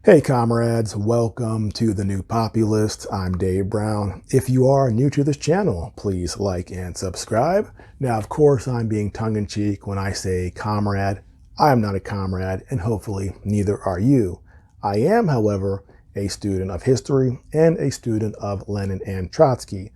Hey comrades, welcome to the New Populist. I'm Dave Brown. If you are new to this channel, please like and subscribe. Now, of course, I'm being tongue-in-cheek when I say comrade. I am not a comrade, and hopefully neither are you. I am, however, a student of history and a student of Lenin and Trotsky.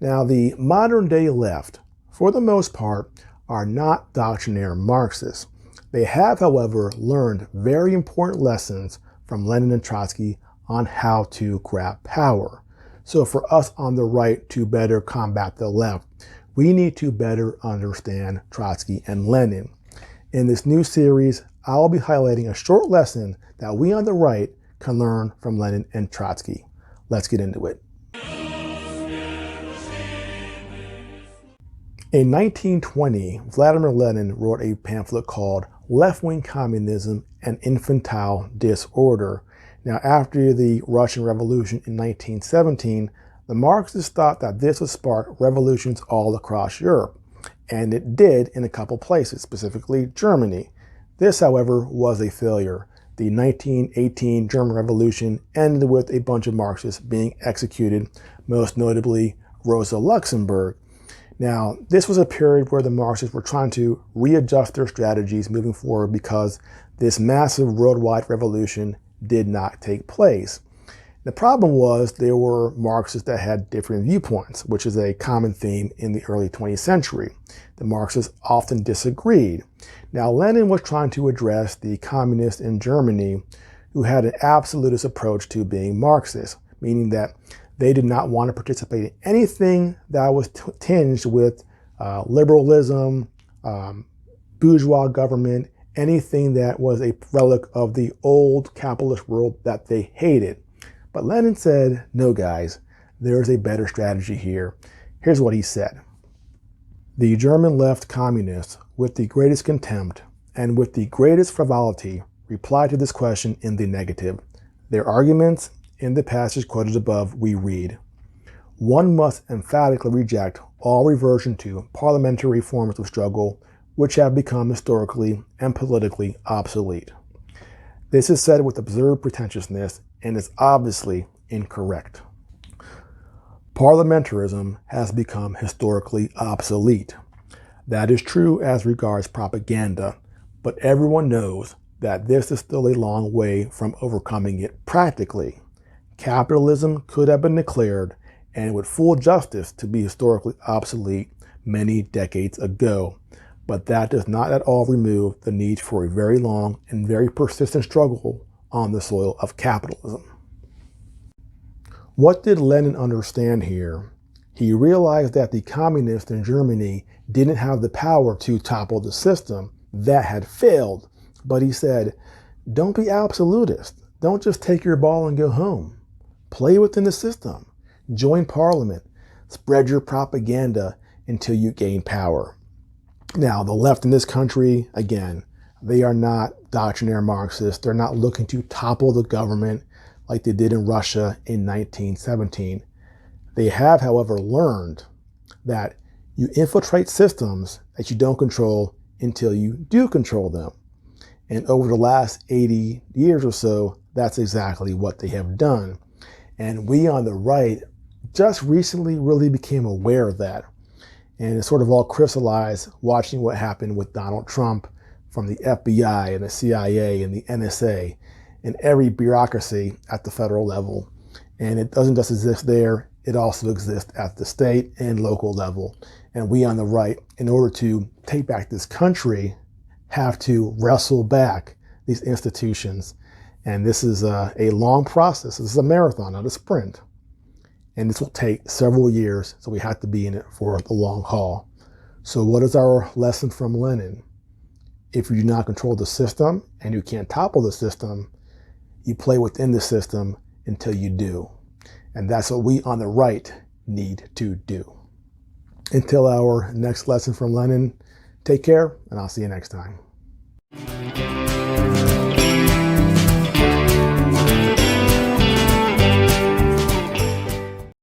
Now, the modern-day left, for the most part, are not doctrinaire Marxists. They have, however, learned very important lessons from Lenin and Trotsky on how to grab power. So for us on the right to better combat the left, we need to better understand Trotsky and Lenin. In this new series, I'll be highlighting a short lesson that we on the right can learn from Lenin and Trotsky. Let's get into it. In 1920, Vladimir Lenin wrote a pamphlet called Left-Wing Communism and Infantile Disorder. Now, after the Russian Revolution in 1917, the Marxists thought that this would spark revolutions all across Europe, and it did in a couple places, specifically Germany. This, however, was a failure. The 1918 German Revolution ended with a bunch of Marxists being executed, most notably Rosa Luxemburg. Now, this was a period where the Marxists were trying to readjust their strategies moving forward because this massive worldwide revolution did not take place. The problem was there were Marxists that had different viewpoints, which is a common theme in the early 20th century. The Marxists often disagreed. Now, Lenin was trying to address the communists in Germany who had an absolutist approach to being Marxist, meaning that they did not want to participate in anything that was tinged with liberalism, bourgeois government, anything that was a relic of the old capitalist world that they hated. But Lenin said, no guys, there's a better strategy here. Here's what he said. The German left communists, with the greatest contempt and with the greatest frivolity, replied to this question in the negative. Their arguments, in the passage quoted above, we read, one must emphatically reject all reversion to parliamentary forms of struggle which have become historically and politically obsolete. This is said with absurd pretentiousness and is obviously incorrect. Parliamentarism has become historically obsolete. That is true as regards propaganda, but everyone knows that this is still a long way from overcoming it practically. Capitalism could have been declared, and with full justice, to be historically obsolete many decades ago. But that does not at all remove the need for a very long and very persistent struggle on the soil of capitalism. What did Lenin understand here? He realized that the communists in Germany didn't have the power to topple the system that had failed. But he said, don't be absolutist. Don't just take your ball and go home. Play within the system. Join parliament. Spread your propaganda until you gain power. Now, the left in this country, again, they are not doctrinaire Marxists. They're not looking to topple the government like they did in Russia in 1917. They have, however, learned that you infiltrate systems that you don't control until you do control them. And over the last 80 years or so, that's exactly what they have done. And we on the right just recently really became aware of that. And it sort of all crystallized watching what happened with Donald Trump from the FBI and the CIA and the NSA and every bureaucracy at the federal level. And it doesn't just exist there, it also exists at the state and local level. And we on the right, in order to take back this country, have to wrestle back these institutions. And this is a long process. This is a marathon, not a sprint. And this will take several years, so we have to be in it for the long haul. So what is our lesson from Lenin? If you do not control the system and you can't topple the system, you play within the system until you do. And that's what we on the right need to do. Until our next lesson from Lenin, take care, and I'll see you next time.